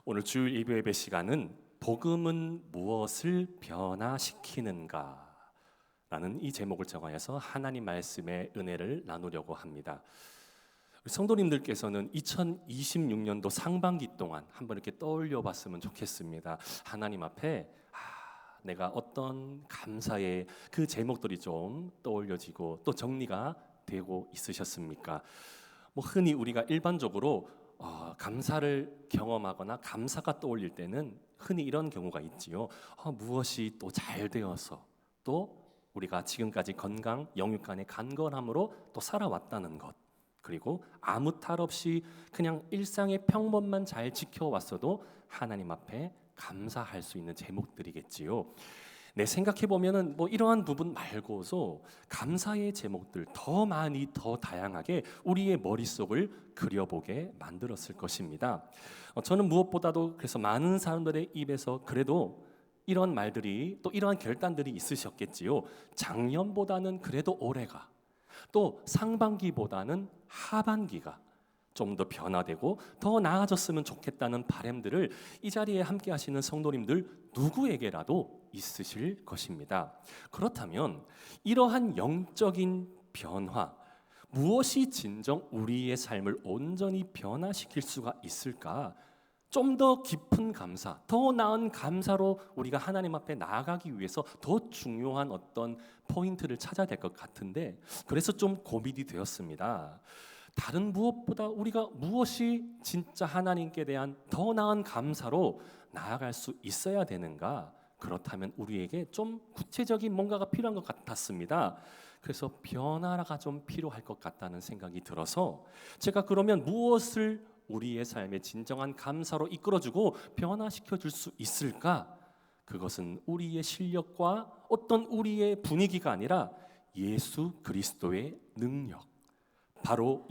오늘 주일 예배 시간은 복음은 무엇을 변화시키는가 라는 이 제목을 정하여서 하나님 말씀의 은혜를 나누려고 합니다. 성도님들께서는 2026년도 상반기 동안 한번 이렇게 떠올려 봤으면 좋겠습니다. 하나님 앞에 내가 어떤 감사의 그 제목들이 좀 떠올려지고 또 정리가 되고 있으셨습니까? 흔히 우리가 일반적으로 감사를 경험하거나 감사가 떠올릴 때는 흔히 이런 경우가 있지요. 무엇이 또 잘 되어서 또 우리가 지금까지 건강, 영육간의 간건함으로 또 살아왔다는 것, 그리고 아무 탈 없이 그냥 일상의 평범만 잘 지켜왔어도 하나님 앞에 감사할 수 있는 제목들이겠지요. 네, 생각해 보면은 이러한 부분 말고도 감사의 제목들 더 많이 더 다양하게 우리의 머릿속을 그려보게 만들었을 것입니다. 저는 무엇보다도 그래서 많은 사람들의 입에서 그래도 이런 말들이 또 이러한 결단들이 있으셨겠지요. 작년보다는 그래도 올해가, 또 상반기보다는 하반기가 좀 더 변화되고 더 나아졌으면 좋겠다는 바람들을 이 자리에 함께 하시는 성도님들 누구에게라도 있으실 것입니다. 그렇다면 이러한 영적인 변화, 무엇이 진정 우리의 삶을 온전히 변화시킬 수가 있을까? 좀 더 깊은 감사, 더 나은 감사로 우리가 하나님 앞에 나아가기 위해서 더 중요한 어떤 포인트를 찾아야 될 것 같은데, 그래서 좀 고민이 되었습니다. 다른 무엇보다 우리가 무엇이 진짜 하나님께 대한 더 나은 감사로 나아갈 수 있어야 되는가? 그렇다면 우리에게 좀 구체적인 뭔가가 필요한 것 같았습니다. 그래서 변화가 좀 필요할 것 같다는 생각이 들어서 제가 그러면 무엇을 우리의 삶의 진정한 감사로 이끌어주고 변화시켜 줄 수 있을까? 그것은 우리의 실력과 어떤 우리의 분위기가 아니라 예수 그리스도의 능력, 바로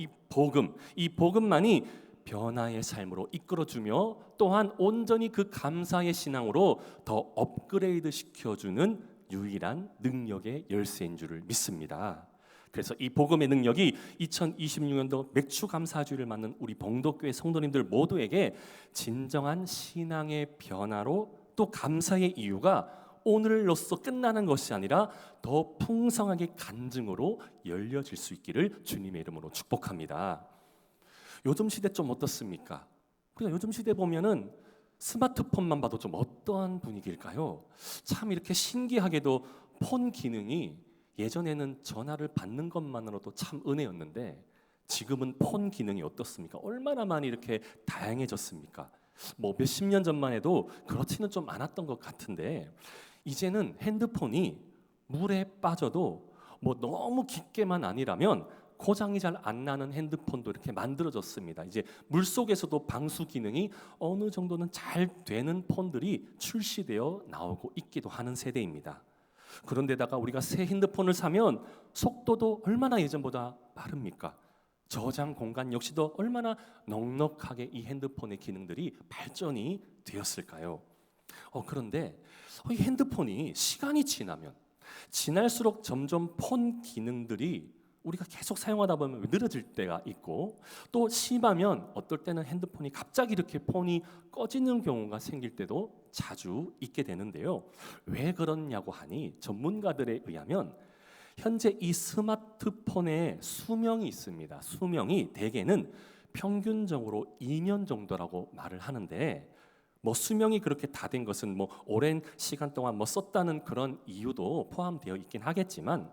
이 복음만이 변화의 삶으로 이끌어주며 또한 온전히 그 감사의 신앙으로 더 업그레이드 시켜주는 유일한 능력의 열쇠인 줄을 믿습니다. 그래서 이 복음의 능력이 2026년도 맥주 감사주일을 맞는 우리 봉독교회 성도님들 모두에게 진정한 신앙의 변화로 또 감사의 이유가 오늘로써 끝나는 것이 아니라 더 풍성하게 간증으로 열려질 수 있기를 주님의 이름으로 축복합니다. 요즘 시대 좀 어떻습니까? 우리가 요즘 시대 보면은 스마트폰만 봐도 좀 어떠한 분위기일까요? 참 이렇게 신기하게도 폰 기능이 예전에는 전화를 받는 것만으로도 참 은혜였는데 지금은 폰 기능이 어떻습니까? 얼마나 많이 이렇게 다양해졌습니까? 몇십 년 전만 해도 그렇지는 좀 않았던 것 같은데 이제는 핸드폰이 물에 빠져도 너무 깊게만 아니라면 고장이 잘 안 나는 핸드폰도 이렇게 만들어졌습니다. 이제 물속에서도 방수 기능이 어느 정도는 잘 되는 폰들이 출시되어 나오고 있기도 하는 세대입니다. 그런데다가 우리가 새 핸드폰을 사면 속도도 얼마나 예전보다 빠릅니까? 저장 공간 역시도 얼마나 넉넉하게 이 핸드폰의 기능들이 발전이 되었을까요? 그런데 이 핸드폰이 시간이 지나면 지날수록 점점 폰 기능들이 우리가 계속 사용하다 보면 늘어질 때가 있고 또 심하면 어떨 때는 핸드폰이 갑자기 이렇게 폰이 꺼지는 경우가 생길 때도 자주 있게 되는데요. 왜 그러냐고 하니 전문가들에 의하면 현재 이 스마트폰의 수명이 있습니다. 수명이 대개는 평균적으로 2년 정도라고 말을 하는데 수명이 그렇게 다 된 것은 오랜 시간 동안 썼다는 그런 이유도 포함되어 있긴 하겠지만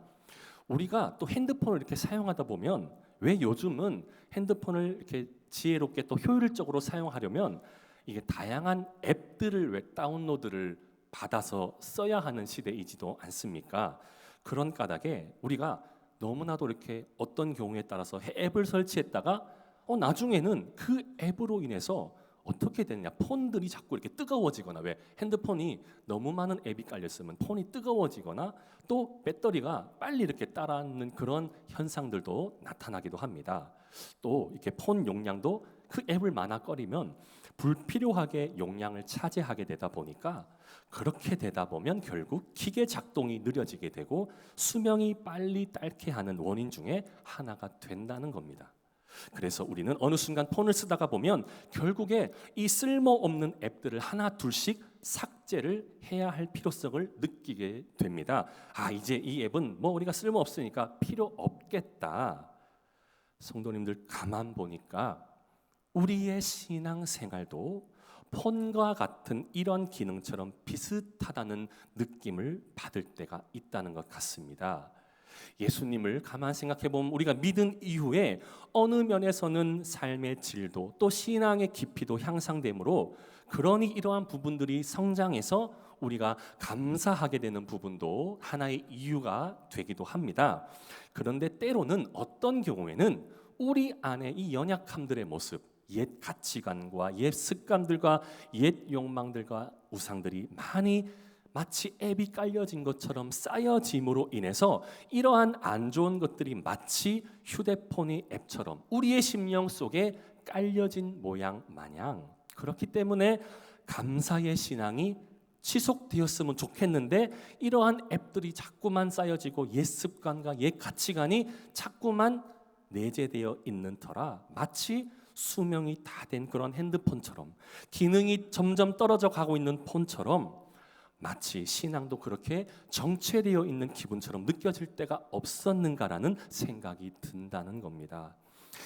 우리가 또 핸드폰을 이렇게 사용하다 보면 왜 요즘은 핸드폰을 이렇게 지혜롭게 또 효율적으로 사용하려면 이게 다양한 앱들을 왜 다운로드를 받아서 써야 하는 시대이지도 않습니까? 그런 까닭에 우리가 너무나도 이렇게 어떤 경우에 따라서 앱을 설치했다가 나중에는 그 앱으로 인해서 어떻게 되느냐, 폰들이 자꾸 이렇게 뜨거워지거나, 왜 핸드폰이 너무 많은 앱이 깔렸으면 폰이 뜨거워지거나 또 배터리가 빨리 이렇게 따라앉는 그런 현상들도 나타나기도 합니다. 또 이렇게 폰 용량도 그 앱을 많아거리면 불필요하게 용량을 차지하게 되다 보니까 그렇게 되다 보면 결국 기계 작동이 느려지게 되고 수명이 빨리 닳게 하는 원인 중에 하나가 된다는 겁니다. 그래서 우리는 어느 순간 폰을 쓰다가 보면 결국에 이 쓸모없는 앱들을 하나 둘씩 삭제를 해야 할 필요성을 느끼게 됩니다. 이제 이 앱은 뭐 우리가 쓸모없으니까 필요 없겠다. 성도님들 가만 보니까 우리의 신앙생활도 폰과 같은 이런 기능처럼 비슷하다는 느낌을 받을 때가 있다는 것 같습니다. 예수님을 가만 생각해 보면 우리가 믿은 이후에 어느 면에서는 삶의 질도 또 신앙의 깊이도 향상되므로 그러니 이러한 부분들이 성장해서 우리가 감사하게 되는 부분도 하나의 이유가 되기도 합니다. 그런데 때로는 어떤 경우에는 우리 안에 이 연약함들의 모습, 옛 가치관과 옛 습관들과 옛 욕망들과 우상들이 마치 앱이 깔려진 것처럼 쌓여짐으로 인해서 이러한 안 좋은 것들이 마치 휴대폰의 앱처럼 우리의 심령 속에 깔려진 모양 마냥, 그렇기 때문에 감사의 신앙이 지속되었으면 좋겠는데 이러한 앱들이 자꾸만 쌓여지고 옛 습관과 옛 가치관이 자꾸만 내재되어 있는 터라 마치 수명이 다 된 그런 핸드폰처럼, 기능이 점점 떨어져 가고 있는 폰처럼 마치 신앙도 그렇게 정체되어 있는 기분처럼 느껴질 때가 없었는가라는 생각이 든다는 겁니다.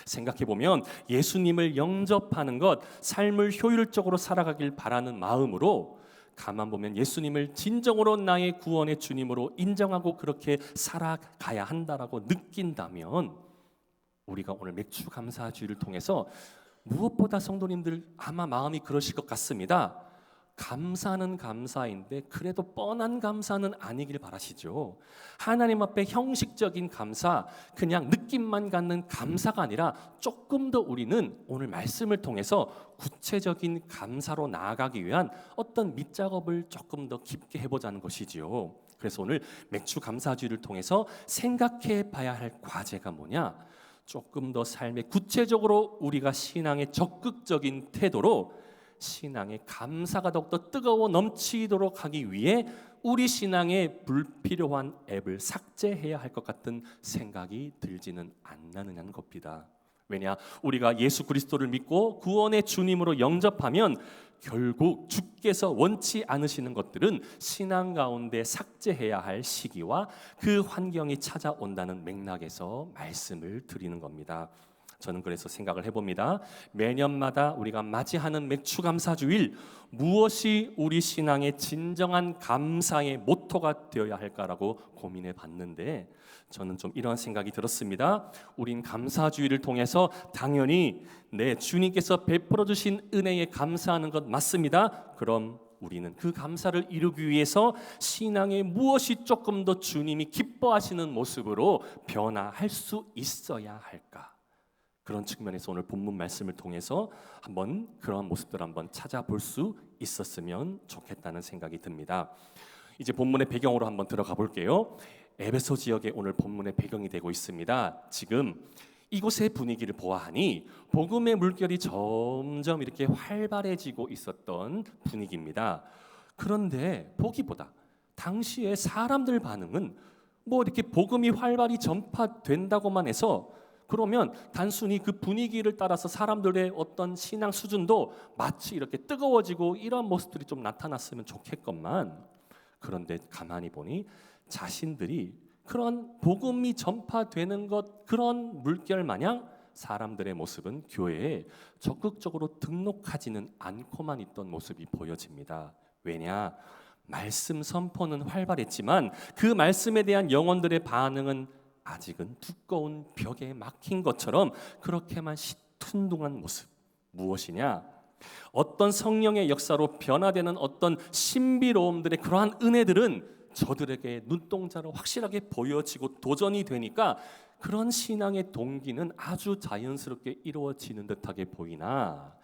생각해 보면 예수님을 영접하는 것, 삶을 효율적으로 살아가길 바라는 마음으로 가만 보면 예수님을 진정으로 나의 구원의 주님으로 인정하고 그렇게 살아가야 한다라고 느낀다면 우리가 오늘 맥주 감사주의를 통해서 무엇보다 성도님들 아마 마음이 그러실 것 같습니다. 감사는 감사인데 그래도 뻔한 감사는 아니길 바라시죠. 하나님 앞에 형식적인 감사, 그냥 느낌만 갖는 감사가 아니라 조금 더 우리는 오늘 말씀을 통해서 구체적인 감사로 나아가기 위한 어떤 밑작업을 조금 더 깊게 해보자는 것이지요. 그래서 오늘 맥주 감사주의를 통해서 생각해 봐야 할 과제가 뭐냐? 조금 더 삶에 구체적으로 우리가 신앙의 적극적인 태도로 신앙의 감사가 더욱더 뜨거워 넘치도록 하기 위해 우리 신앙에 불필요한 앱을 삭제해야 할 것 같은 생각이 들지는 않느냐는 겁니다. 왜냐? 우리가 예수 그리스도를 믿고 구원의 주님으로 영접하면 결국 주께서 원치 않으시는 것들은 신앙 가운데 삭제해야 할 시기와 그 환경이 찾아온다는 맥락에서 말씀을 드리는 겁니다. 저는 그래서 생각을 해봅니다. 매년마다 우리가 맞이하는 맥주감사주일, 무엇이 우리 신앙의 진정한 감사의 모토가 되어야 할까라고 고민해 봤는데 저는 좀 이런 생각이 들었습니다. 우린 감사주일을 통해서 당연히 주님께서 베풀어 주신 은혜에 감사하는 것 맞습니다. 그럼 우리는 그 감사를 이루기 위해서 신앙에 무엇이 조금 더 주님이 기뻐하시는 모습으로 변화할 수 있어야 할까? 그런 측면에서 오늘 본문 말씀을 통해서 한번 그런 모습들 한번 찾아볼 수 있었으면 좋겠다는 생각이 듭니다. 이제 본문의 배경으로 한번 들어가 볼게요. 에베소 지역에 오늘 본문의 배경이 되고 있습니다. 지금 이곳의 분위기를 보아하니 복음의 물결이 점점 이렇게 활발해지고 있었던 분위기입니다. 그런데 보기보다 당시의 사람들 반응은 뭐 이렇게 복음이 활발히 전파된다고만 해서 그러면 단순히 그 분위기를 따라서 사람들의 어떤 신앙 수준도 마치 이렇게 뜨거워지고 이런 모습들이 좀 나타났으면 좋겠건만, 그런데 가만히 보니 자신들이 그런 복음이 전파되는 것, 그런 물결 마냥 사람들의 모습은 교회에 적극적으로 등록하지는 않고만 있던 모습이 보여집니다. 왜냐? 말씀 선포는 활발했지만 그 말씀에 대한 영혼들의 반응은 아직은 두꺼운 벽에 막힌 것처럼 그렇게만 시큰둥한 모습. 무엇이냐? 어떤 성령의 역사로 변화되는 어떤 신비로움들의 그러한 은혜들은 저들에게 눈동자로 확실하게 보여지고 도전이 되니까 그런 신앙의 동기는 아주 자연스럽게 이루어지는 듯하게 보이나,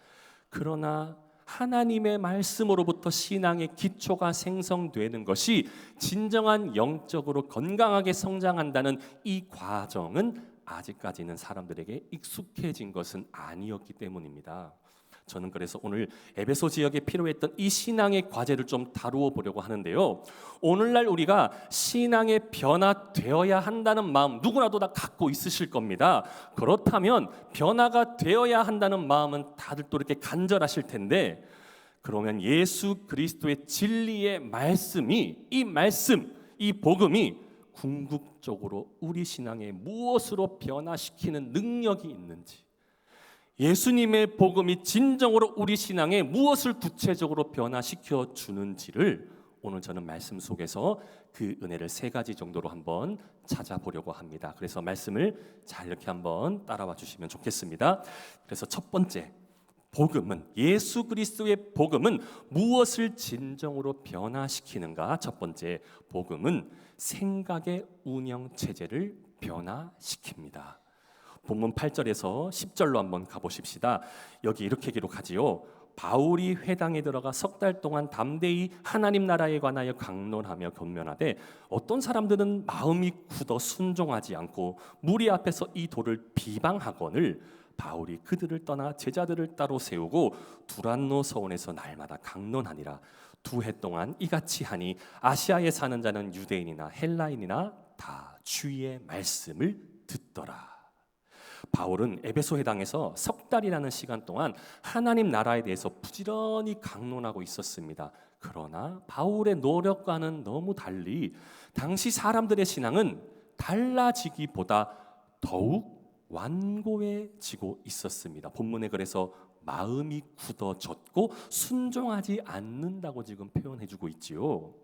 그러나 하나님의 말씀으로부터 신앙의 기초가 생성되는 것이 진정한 영적으로 건강하게 성장한다는 이 과정은 아직까지는 사람들에게 익숙해진 것은 아니었기 때문입니다. 저는 그래서 오늘 에베소 지역에 필요했던 이 신앙의 과제를 좀 다루어 보려고 하는데요. 오늘날 우리가 신앙에 변화되어야 한다는 마음 누구나도 다 갖고 있으실 겁니다. 그렇다면 변화가 되어야 한다는 마음은 다들 또 이렇게 간절하실 텐데, 그러면 예수 그리스도의 진리의 말씀이, 이 말씀, 이 복음이 궁극적으로 우리 신앙에 무엇으로 변화시키는 능력이 있는지, 예수님의 복음이 진정으로 우리 신앙에 무엇을 구체적으로 변화시켜 주는지를 오늘 저는 말씀 속에서 그 은혜를 세 가지 정도로 한번 찾아보려고 합니다. 그래서 말씀을 잘 이렇게 한번 따라와 주시면 좋겠습니다. 그래서 첫 번째, 복음은, 예수 그리스도의 복음은 무엇을 진정으로 변화시키는가? 첫 번째, 복음은 생각의 운영 체제를 변화시킵니다. 본문 8절에서 10절로 한번 가보십시다. 여기 이렇게 기록하지요. 바울이 회당에 들어가 석 달 동안 담대히 하나님 나라에 관하여 강론하며 권면하되 어떤 사람들은 마음이 굳어 순종하지 않고 무리 앞에서 이 도를 비방하거늘 바울이 그들을 떠나 제자들을 따로 세우고 두란노 서원에서 날마다 강론하니라. 2해 동안 이같이 하니 아시아에 사는 자는 유대인이나 헬라인이나 다 주의 말씀을 듣더라. 바울은 에베소 회당에서 석 달이라는 시간 동안 하나님 나라에 대해서 부지런히 강론하고 있었습니다. 그러나 바울의 노력과는 너무 달리 당시 사람들의 신앙은 달라지기보다 더욱 완고해지고 있었습니다. 본문에 그래서 마음이 굳어졌고 순종하지 않는다고 지금 표현해주고 있지요.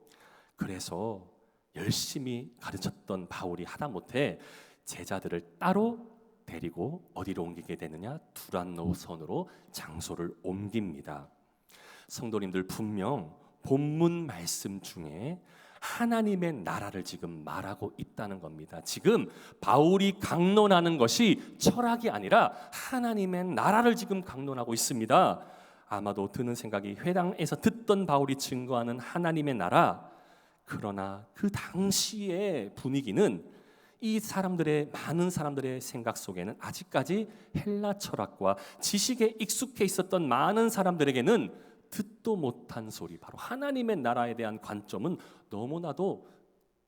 그래서 열심히 가르쳤던 바울이 하다못해 제자들을 따로 데리고 어디로 옮기게 되느냐? 두란노 선으로 장소를 옮깁니다. 성도님들, 분명 본문 말씀 중에 하나님의 나라를 지금 말하고 있다는 겁니다. 지금 바울이 강론하는 것이 철학이 아니라 하나님의 나라를 지금 강론하고 있습니다. 아마도 드는 생각이, 회당에서 듣던 바울이 증거하는 하나님의 나라, 그러나 그 당시의 분위기는 이 사람들의, 많은 사람들의 생각 속에는 아직까지 헬라 철학과 지식에 익숙해 있었던 많은 사람들에게는 듣도 못한 소리, 바로 하나님의 나라에 대한 관점은 너무나도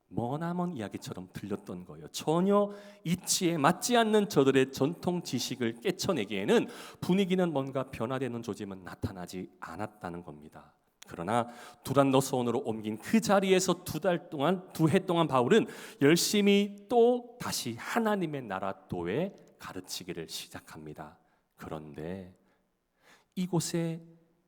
머나먼 이야기처럼 들렸던 거예요. 전혀 이치에 맞지 않는 저들의 전통 지식을 깨쳐내기에는 분위기는 뭔가 변화되는 조짐은 나타나지 않았다는 겁니다. 그러나 두란노 소원으로 옮긴 그 자리에서 2해 동안 바울은 열심히 또 다시 하나님의 나라 도에 가르치기를 시작합니다. 그런데 이곳에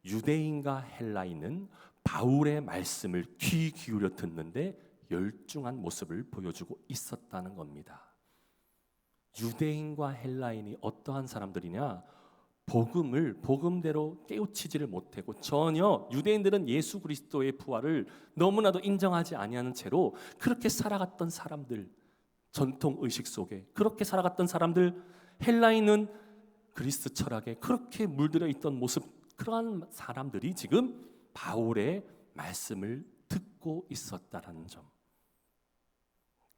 유대인과 헬라인은 바울의 말씀을 귀 기울여 듣는데 열중한 모습을 보여주고 있었다는 겁니다. 유대인과 헬라인이 어떠한 사람들이냐? 복음을 복음대로 깨우치지를 못하고, 전혀 유대인들은 예수 그리스도의 부활을 너무나도 인정하지 아니하는 채로 그렇게 살아갔던 사람들, 전통 의식 속에 그렇게 살아갔던 사람들, 헬라인은 그리스 철학에 그렇게 물들어 있던 모습, 그러한 사람들이 지금 바울의 말씀을 듣고 있었다는 점,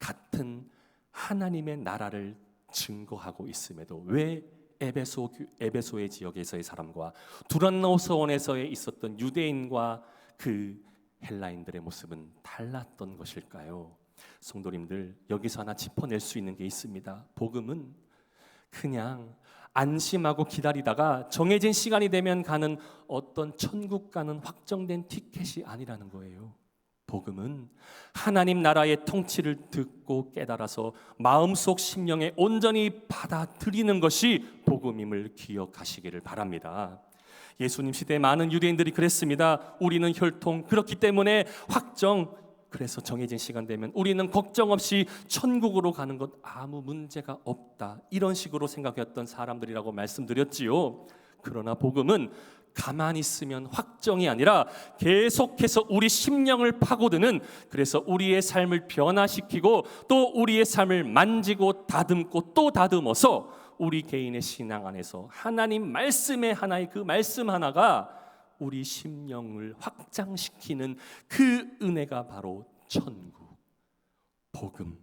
같은 하나님의 나라를 증거하고 있음에도 왜 에베소의 지역에서의 사람과 두란노 서원에서의 있었던 유대인과 그 헬라인들의 모습은 달랐던 것일까요? 성도님들, 여기서 하나 짚어낼 수 있는 게 있습니다. 복음은 그냥 안심하고 기다리다가 정해진 시간이 되면 가는 어떤 천국 가는 확정된 티켓이 아니라는 거예요. 복음은 하나님 나라의 통치를 듣고 깨달아서 마음속 심령에 온전히 받아들이는 것이 복음임을 기억하시기를 바랍니다. 예수님 시대에 많은 유대인들이 그랬습니다. 우리는 혈통, 그렇기 때문에 확정, 그래서 정해진 시간 되면 우리는 걱정 없이 천국으로 가는 것 아무 문제가 없다, 이런 식으로 생각했던 사람들이라고 말씀드렸지요. 그러나 복음은 가만히 있으면 확정이 아니라 계속해서 우리 심령을 파고드는, 그래서 우리의 삶을 변화시키고 또 우리의 삶을 만지고 다듬고 또 다듬어서 우리 개인의 신앙 안에서 하나님 말씀의 하나의 그 말씀 하나가 우리 심령을 확장시키는 그 은혜가 바로 천국, 복음.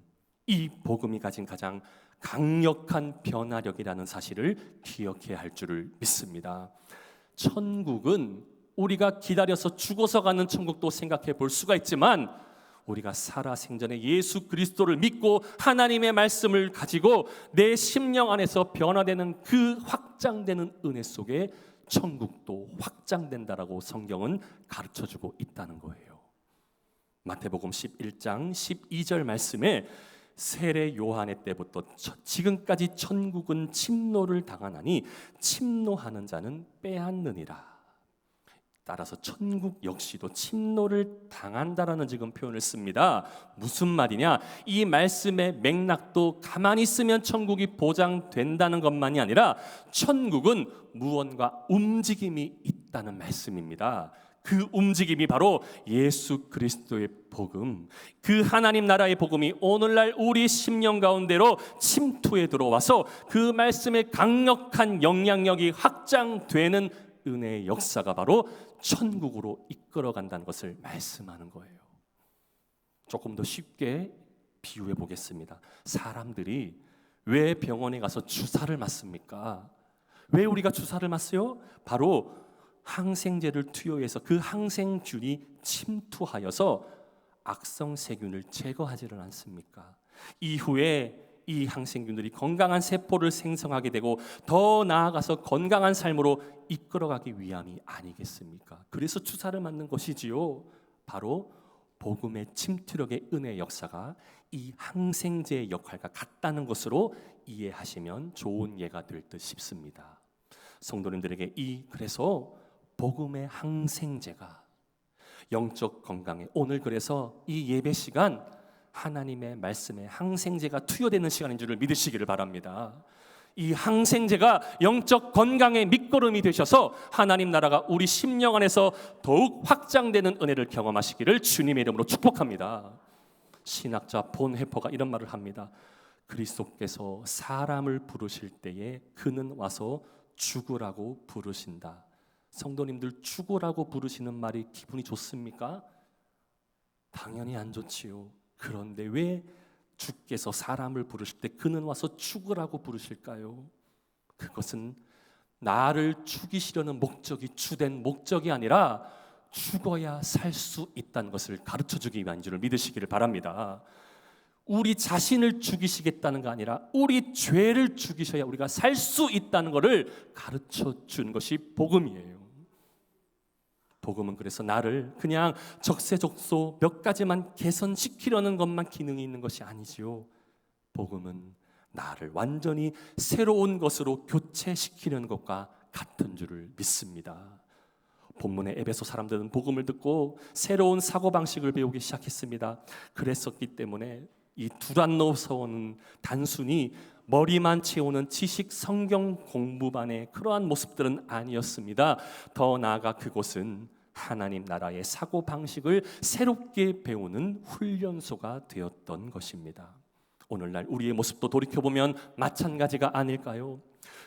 이 복음이 가진 가장 강력한 변화력이라는 사실을 기억해야 할 줄을 믿습니다. 천국은 우리가 기다려서 죽어서 가는 천국도 생각해 볼 수가 있지만, 우리가 살아 생전에 예수 그리스도를 믿고 하나님의 말씀을 가지고 내 심령 안에서 변화되는 그 확장되는 은혜 속에 천국도 확장된다라고 성경은 가르쳐주고 있다는 거예요. 마태복음 11장 12절 말씀에 세례 요한의 때부터 지금까지 천국은 침노를 당하나니 침노하는 자는 빼앗느니라. 따라서 천국 역시도 침노를 당한다라는 지금 표현을 씁니다. 무슨 말이냐? 이 말씀의 맥락도 가만히 있으면 천국이 보장된다는 것만이 아니라 천국은 무언가 움직임이 있다는 말씀입니다. 그 움직임이 바로 예수 그리스도의 복음, 그 하나님 나라의 복음이 오늘날 우리 심령 가운데로 침투해 들어와서 그 말씀의 강력한 영향력이 확장되는 은혜의 역사가 바로 천국으로 이끌어간다는 것을 말씀하는 거예요. 조금 더 쉽게 비유해 보겠습니다. 사람들이 왜 병원에 가서 주사를 맞습니까? 왜 우리가 주사를 맞어요? 바로 항생제를 투여해서 그 항생균이 침투하여서 악성 세균을 제거하지를 않습니까? 이후에 이 항생균들이 건강한 세포를 생성하게 되고 더 나아가서 건강한 삶으로 이끌어가기 위함이 아니겠습니까? 그래서 주사를 맞는 것이지요. 바로 복음의 침투력의 은혜의 역사가 이 항생제의 역할과 같다는 것으로 이해하시면 좋은 예가 될 듯 싶습니다. 성도님들에게 그래서 복음의 항생제가 영적 건강에, 오늘 그래서 이 예배 시간 하나님의 말씀에 항생제가 투여되는 시간인 줄을 믿으시기를 바랍니다. 이 항생제가 영적 건강의 밑거름이 되셔서 하나님 나라가 우리 심령 안에서 더욱 확장되는 은혜를 경험하시기를 주님의 이름으로 축복합니다. 신학자 본헤퍼가 이런 말을 합니다. 그리스도께서 사람을 부르실 때에 그는 와서 죽으라고 부르신다. 성도님들, 죽으라고 부르시는 말이 기분이 좋습니까? 당연히 안 좋지요. 그런데 왜 주께서 사람을 부르실 때 그는 와서 죽으라고 부르실까요? 그것은 나를 죽이시려는 목적이 주된 목적이 아니라 죽어야 살 수 있다는 것을 가르쳐주기 위한 줄을 믿으시기를 바랍니다. 우리 자신을 죽이시겠다는 거 아니라 우리 죄를 죽이셔야 우리가 살 수 있다는 것을 가르쳐준 것이 복음이에요. 복음은 그래서 나를 그냥 적세적소 몇 가지만 개선시키려는 것만 기능이 있는 것이 아니지요. 복음은 나를 완전히 새로운 것으로 교체시키려는 것과 같은 줄을 믿습니다. 본문의 에베소 사람들은 복음을 듣고 새로운 사고방식을 배우기 시작했습니다. 그랬었기 때문에 이 두란노서원은 단순히 머리만 채우는 지식 성경 공부만의 그러한 모습들은 아니었습니다. 더 나아가 그곳은 하나님 나라의 사고방식을 새롭게 배우는 훈련소가 되었던 것입니다. 오늘날 우리의 모습도 돌이켜보면 마찬가지가 아닐까요?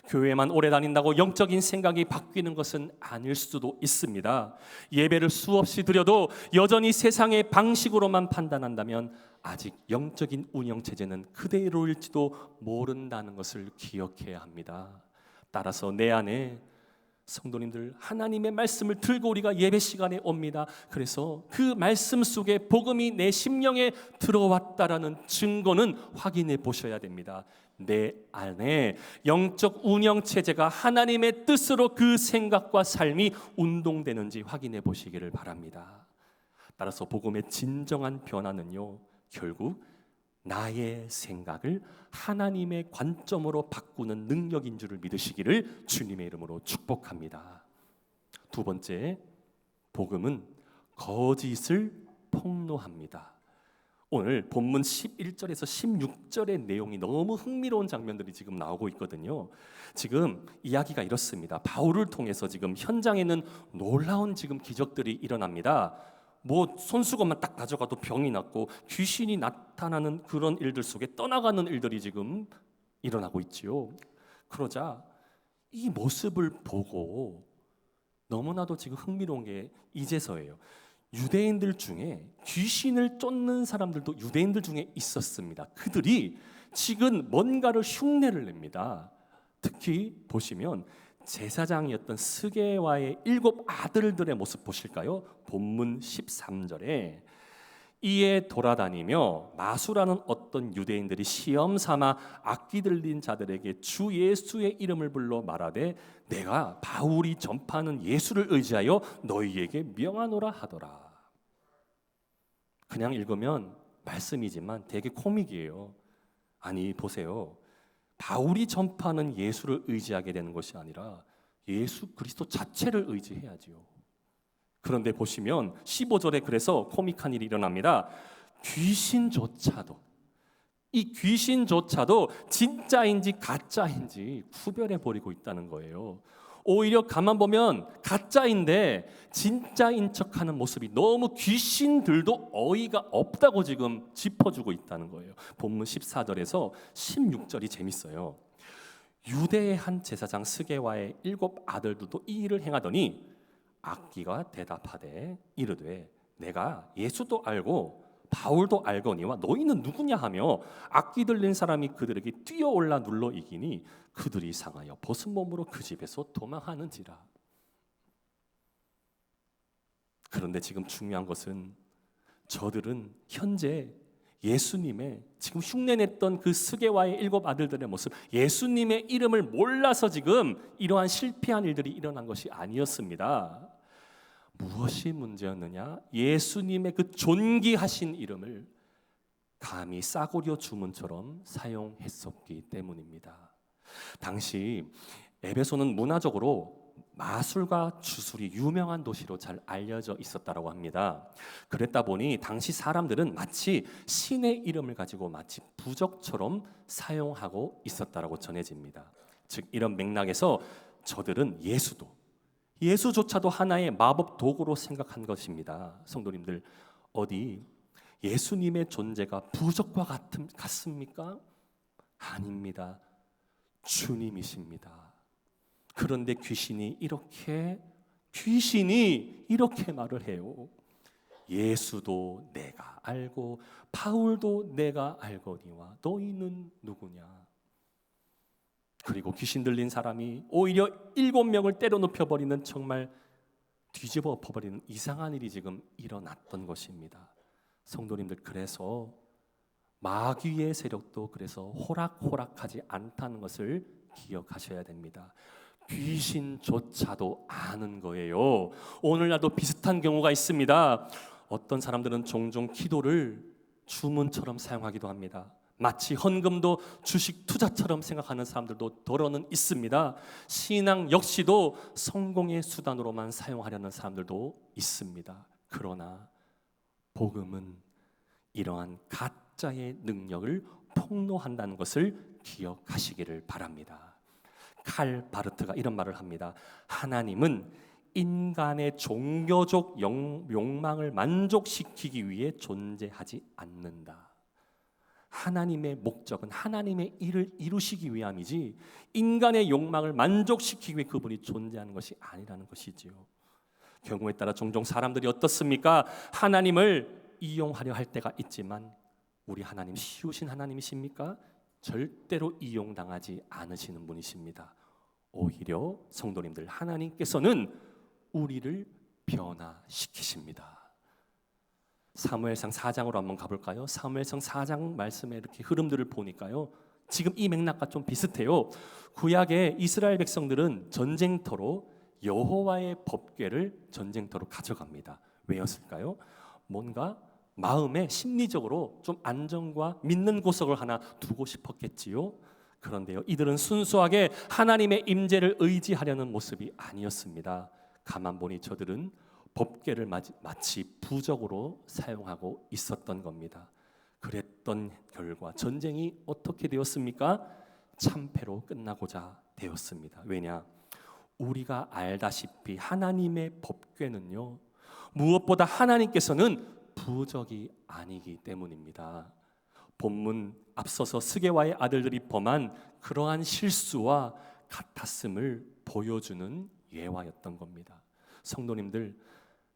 교회만 오래 다닌다고 영적인 생각이 바뀌는 것은 아닐 수도 있습니다. 예배를 수없이 드려도 여전히 세상의 방식으로만 판단한다면 아직 영적인 운영체제는 그대로일지도 모른다는 것을 기억해야 합니다. 따라서 내 안에 성도님들, 하나님의 말씀을 들고 우리가 예배 시간에 옵니다. 그래서 그 말씀 속에 복음이 내 심령에 들어왔다라는 증거는 확인해 보셔야 됩니다. 내 안에 영적 운영체제가 하나님의 뜻으로 그 생각과 삶이 운동되는지 확인해 보시기를 바랍니다. 따라서 복음의 진정한 변화는요, 결국 나의 생각을 하나님의 관점으로 바꾸는 능력인 줄을 믿으시기를 주님의 이름으로 축복합니다. 두 번째, 복음은 거짓을 폭로합니다. 오늘 본문 11절에서 16절의 내용이 너무 흥미로운 장면들이 지금 나오고 있거든요. 지금 이야기가 이렇습니다. 바울을 통해서 지금 현장에는 놀라운 지금 기적들이 일어납니다. 뭐 손수건만 딱 가져가도 병이 낫고 귀신이 나타나는 그런 일들 속에 떠나가는 일들이 지금 일어나고 있지요. 그러자 이 모습을 보고 너무나도 지금 흥미로운 게 이제서예요. 유대인들 중에 귀신을 쫓는 사람들도 유대인들 중에 있었습니다. 그들이 지금 뭔가를 흉내를 냅니다. 특히 보시면 제사장이었던 스게와의 7 아들들의 모습 보실까요? 본문 13절에 이에 돌아다니며 마수라는 어떤 유대인들이 시험 삼아 악기 들린 자들에게 주 예수의 이름을 불러 말하되 내가 바울이 전파하는 예수를 의지하여 너희에게 명하노라 하더라. 그냥 읽으면 말씀이지만 되게 코믹이에요. 아니 보세요. 바울이 전파하는 예수를 의지하게 되는 것이 아니라 예수 그리스도 자체를 의지해야지요. 그런데 보시면 15절에 그래서 코믹한 일이 일어납니다. 이 귀신조차도 진짜인지 가짜인지 구별해 버리고 있다는 거예요. 오히려 가만 보면 가짜인데 진짜인 척하는 모습이 너무 귀신들도 어이가 없다고 지금 짚어주고 있다는 거예요. 본문 14절에서 16절이 재밌어요. 유대의 한 제사장 스게와의 7 아들들도 이 일을 행하더니 악기가 대답하되 이르되 내가 예수도 알고 바울도 알거니와 너희는 누구냐 하며 악기 들린 사람이 그들에게 뛰어올라 눌러 이기니 그들이 상하여 벗은 몸으로 그 집에서 도망하는지라. 그런데 지금 중요한 것은 저들은 현재 예수님의 지금 흉내냈던 그 스게와의 7 아들들의 모습, 예수님의 이름을 몰라서 지금 이러한 실패한 일들이 일어난 것이 아니었습니다. 무엇이 문제였느냐? 예수님의 그 존귀하신 이름을 감히 싸구려 주문처럼 사용했었기 때문입니다. 당시 에베소는 문화적으로 마술과 주술이 유명한 도시로 잘 알려져 있었다고 합니다. 그랬다 보니 당시 사람들은 마치 신의 이름을 가지고 마치 부적처럼 사용하고 있었다고 전해집니다. 즉 이런 맥락에서 저들은 예수조차도 하나의 마법 도구로 생각한 것입니다. 성도님들, 어디 예수님의 존재가 부적과 같습니까? 아닙니다. 주님이십니다. 그런데 귀신이 이렇게 말을 해요. 예수도 내가 알고 바울도 내가 알거니와 너희는 누구냐? 그리고 귀신 들린 사람이 오히려 7명을 때려 눕혀버리는 정말 뒤집어 엎어버리는 이상한 일이 지금 일어났던 것입니다. 성도님들, 그래서 마귀의 세력도 그래서 호락호락하지 않다는 것을 기억하셔야 됩니다. 귀신조차도 아는 거예요. 오늘날도 비슷한 경우가 있습니다. 어떤 사람들은 종종 기도를 주문처럼 사용하기도 합니다. 마치 헌금도 주식 투자처럼 생각하는 사람들도 더러는 있습니다. 신앙 역시도 성공의 수단으로만 사용하려는 사람들도 있습니다. 그러나 복음은 이러한 가짜의 능력을 폭로한다는 것을 기억하시기를 바랍니다. 칼 바르트가 이런 말을 합니다. 하나님은 인간의 종교적 욕망을 만족시키기 위해 존재하지 않는다. 하나님의 목적은 하나님의 일을 이루시기 위함이지 인간의 욕망을 만족시키기 위해 그분이 존재하는 것이 아니라는 것이지요. 경우에 따라 종종 사람들이 어떻습니까? 하나님을 이용하려 할 때가 있지만 우리 하나님 쉬우신 하나님이십니까? 절대로 이용당하지 않으시는 분이십니다. 오히려 성도님들, 하나님께서는 우리를 변화시키십니다. 사무엘상 4장으로 한번 가볼까요? 사무엘상 4장 말씀의 이렇게 흐름들을 보니까요, 지금 이 맥락과 좀 비슷해요. 구약의 이스라엘 백성들은 전쟁터로 여호와의 법궤를 전쟁터로 가져갑니다. 왜였을까요? 뭔가 마음에 심리적으로 좀 안정과 믿는 구석을 하나 두고 싶었겠지요. 그런데요, 이들은 순수하게 하나님의 임재를 의지하려는 모습이 아니었습니다. 가만 보니 저들은 법궤를 마치 부적으로 사용하고 있었던 겁니다. 그랬던 결과 전쟁이 어떻게 되었습니까? 참패로 끝나고자 되었습니다. 왜냐? 우리가 알다시피 하나님의 법궤는요, 무엇보다 하나님께서는 부적이 아니기 때문입니다. 본문 앞서서 스게와의 아들들이 범한 그러한 실수와 같았음을 보여주는 예화였던 겁니다. 성도님들,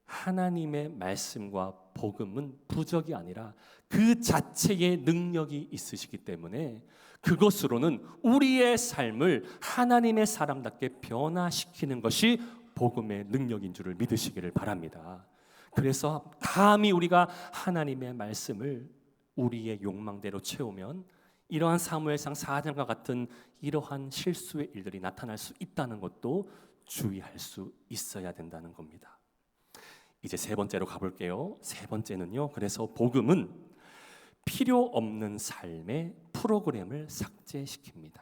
하나님의 말씀과 복음은 부적이 아니라 그 자체의 능력이 있으시기 때문에 그것으로는 우리의 삶을 하나님의 사람답게 변화시키는 것이 복음의 능력인 줄을 믿으시기를 바랍니다. 그래서 감히 우리가 하나님의 말씀을 우리의 욕망대로 채우면 이러한 사무엘상 4장과 같은 이러한 실수의 일들이 나타날 수 있다는 것도 주의할 수 있어야 된다는 겁니다. 이제 세 번째로 가볼게요. 세 번째는요, 그래서 복음은 필요 없는 삶의 프로그램을 삭제시킵니다.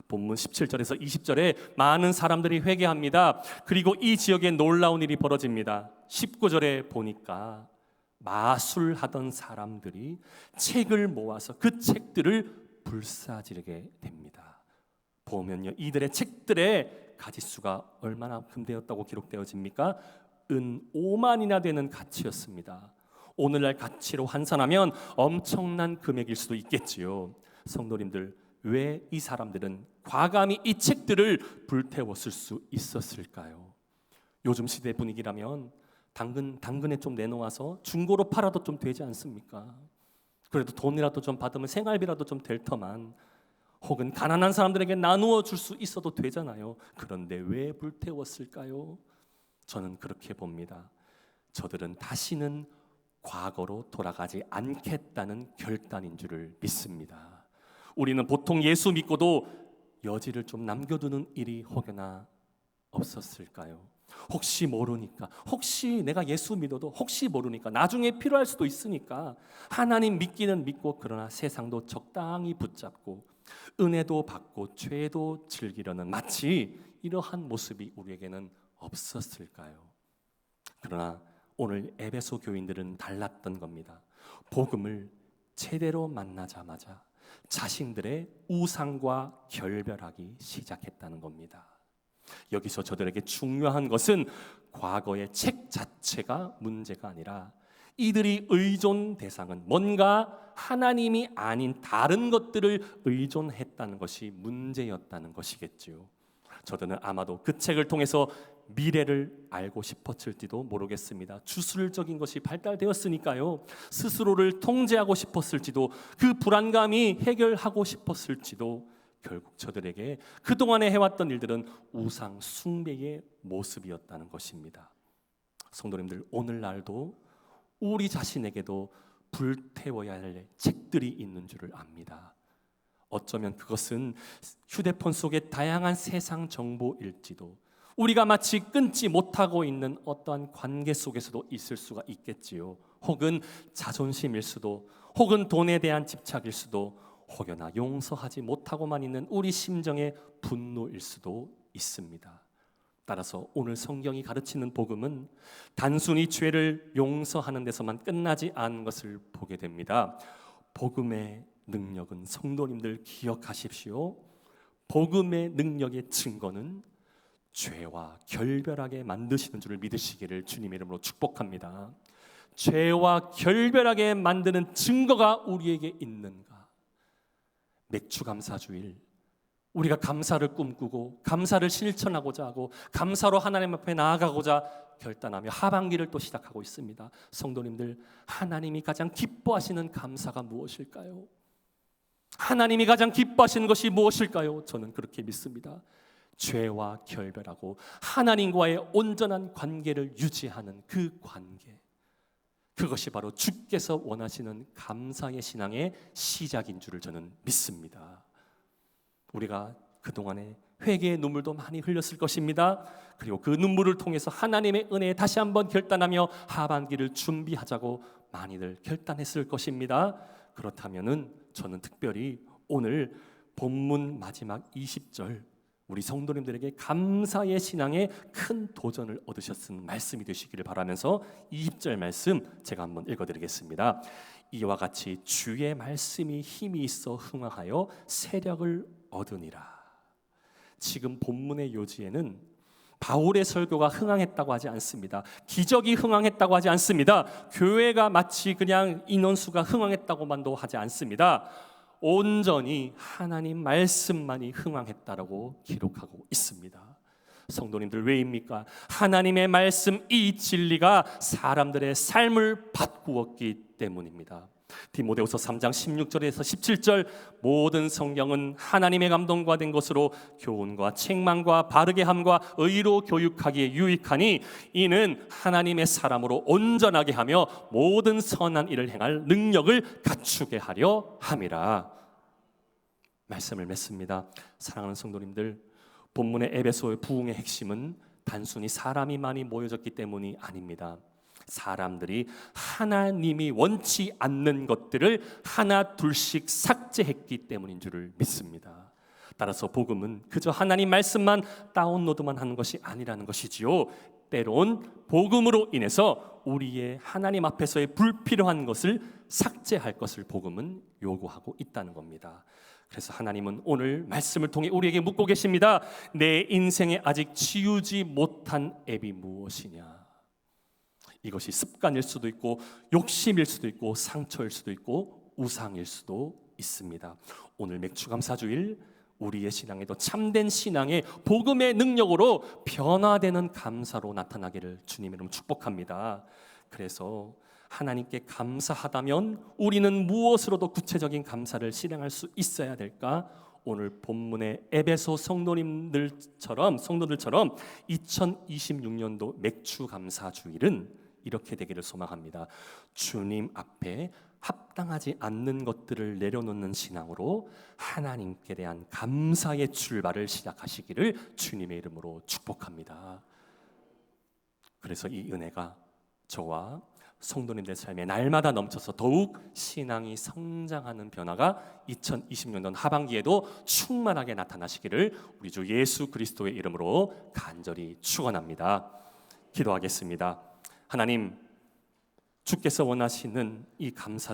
본문 17절에서 20절에 많은 사람들이 회개합니다. 그리고 이 지역에 놀라운 일이 벌어집니다. 19절에 보니까 마술하던 사람들이 책을 모아서 그 책들을 불사지르게 됩니다. 보면요, 이들의 책들의 가짓수가 얼마나큼 되었다고 기록되어집니까? 은 5만이나 되는 가치였습니다. 오늘날 가치로 환산하면 엄청난 금액일 수도 있겠지요. 성도님들, 왜 이 사람들은 과감히 이 책들을 불태웠을 수 있었을까요? 요즘 시대 분위기라면 당근에 좀 내놓아서 중고로 팔아도 좀 되지 않습니까? 그래도 돈이라도 좀 받으면 생활비라도 좀 될 터만, 혹은 가난한 사람들에게 나누어 줄 수 있어도 되잖아요. 그런데 왜 불태웠을까요? 저는 그렇게 봅니다. 저들은 다시는 과거로 돌아가지 않겠다는 결단인 줄을 믿습니다. 우리는 보통 예수 믿고도 여지를 좀 남겨두는 일이 혹여나 없었을까요? 혹시 모르니까, 혹시 내가 예수 믿어도 혹시 모르니까, 나중에 필요할 수도 있으니까 하나님 믿기는 믿고, 그러나 세상도 적당히 붙잡고 은혜도 받고 죄도 즐기려는 마치 이러한 모습이 우리에게는 없었을까요? 그러나 오늘 에베소 교인들은 달랐던 겁니다. 복음을 제대로 만나자마자 자신들의 우상과 결별하기 시작했다는 겁니다. 여기서 저들에게 중요한 것은 과거의 책 자체가 문제가 아니라 이들이 의존 대상은 뭔가 하나님이 아닌 다른 것들을 의존했다는 것이 문제였다는 것이겠지요. 저들은 아마도 그 책을 통해서 미래를 알고 싶었을지도 모르겠습니다. 주술적인 것이 발달되었으니까요. 스스로를 통제하고 싶었을지도, 그 불안감이 해결하고 싶었을지도, 결국 저들에게 그동안에 해왔던 일들은 우상 숭배의 모습이었다는 것입니다. 성도님들, 오늘날도 우리 자신에게도 불태워야 할 책들이 있는 줄을 압니다. 어쩌면 그것은 휴대폰 속의 다양한 세상 정보일지도, 우리가 마치 끊지 못하고 있는 어떠한 관계 속에서도 있을 수가 있겠지요. 혹은 자존심일 수도, 혹은 돈에 대한 집착일 수도, 혹여나 용서하지 못하고만 있는 우리 심정의 분노일 수도 있습니다. 따라서 오늘 성경이 가르치는 복음은 단순히 죄를 용서하는 데서만 끝나지 않은 것을 보게 됩니다. 복음의 능력은, 성도님들 기억하십시오. 복음의 능력의 증거는 죄와 결별하게 만드시는 줄을 믿으시기를 주님의 이름으로 축복합니다. 죄와 결별하게 만드는 증거가 우리에게 있는가? 맥주 감사주일, 우리가 감사를 꿈꾸고 감사를 실천하고자 하고 감사로 하나님 앞에 나아가고자 결단하며 하반기를 또 시작하고 있습니다. 성도님들, 하나님이 가장 기뻐하시는 감사가 무엇일까요? 하나님이 가장 기뻐하시는 것이 무엇일까요? 저는 그렇게 믿습니다. 죄와 결별하고 하나님과의 온전한 관계를 유지하는 그 관계, 그것이 바로 주께서 원하시는 감사의 신앙의 시작인 줄을 저는 믿습니다. 우리가 그동안에 회개의 눈물도 많이 흘렸을 것입니다. 그리고 그 눈물을 통해서 하나님의 은혜에 다시 한번 결단하며 하반기를 준비하자고 많이들 결단했을 것입니다. 그렇다면은 저는 특별히 오늘 본문 마지막 20절, 우리 성도님들에게 감사의 신앙에 큰 도전을 얻으셨은 말씀이 되시기를 바라면서 20절 말씀 제가 한번 읽어드리겠습니다. 이와 같이 주의 말씀이 힘이 있어 흥황하여 세력을 얻으니라. 지금 본문의 요지에는 바울의 설교가 흥황했다고 하지 않습니다. 기적이 흥황했다고 하지 않습니다. 교회가 마치 그냥 인원수가 흥황했다고만도 하지 않습니다. 온전히 하나님 말씀만이 흥황했다라고 기록하고 있습니다. 성도님들 왜입니까? 하나님의 말씀 이 진리가 사람들의 삶을 바꾸었기 때문입니다. 디모데후서 3장 16절에서 17절 모든 성경은 하나님의 감동과 된 것으로 교훈과 책망과 바르게 함과 의로 교육하기에 유익하니 이는 하나님의 사람으로 온전하게 하며 모든 선한 일을 행할 능력을 갖추게 하려 함이라. 말씀을 맺습니다. 사랑하는 성도님들, 본문의 에베소의 부흥의 핵심은 단순히 사람이 많이 모여졌기 때문이 아닙니다. 사람들이 하나님이 원치 않는 것들을 하나 둘씩 삭제했기 때문인 줄을 믿습니다. 따라서 복음은 그저 하나님 말씀만 다운로드만 하는 것이 아니라는 것이지요. 때론 복음으로 인해서 우리의 하나님 앞에서의 불필요한 것을 삭제할 것을 복음은 요구하고 있다는 겁니다. 그래서 하나님은 오늘 말씀을 통해 우리에게 묻고 계십니다. 내 인생에 아직 지우지 못한 앱이 무엇이냐? 이것이 습관일 수도 있고 욕심일 수도 있고 상처일 수도 있고 우상일 수도 있습니다. 오늘 맥주감사주일 우리의 신앙에도 참된 신앙의 복음의 능력으로 변화되는 감사로 나타나기를 주님의 이름으로 축복합니다. 그래서 하나님께 감사하다면 우리는 무엇으로도 구체적인 감사를 실행할 수 있어야 될까? 오늘 본문의 에베소 성도들처럼 2026년도 맥주감사주일은 이렇게 되기를 소망합니다. 주님 앞에 합당하지 않는 것들을 내려놓는 신앙으로 하나님께 대한 감사의 출발을 시작하시기를 주님의 이름으로 축복합니다. 그래서 이 은혜가 저와 성도님들 삶에 날마다 넘쳐서 더욱 신앙이 성장하는 변화가 2020년도 하반기에도 충만하게 나타나시기를 우리 주 예수 그리스도의 이름으로 간절히 축원합니다. 기도하겠습니다. 하나님, 주께서 원하시는 이 감사절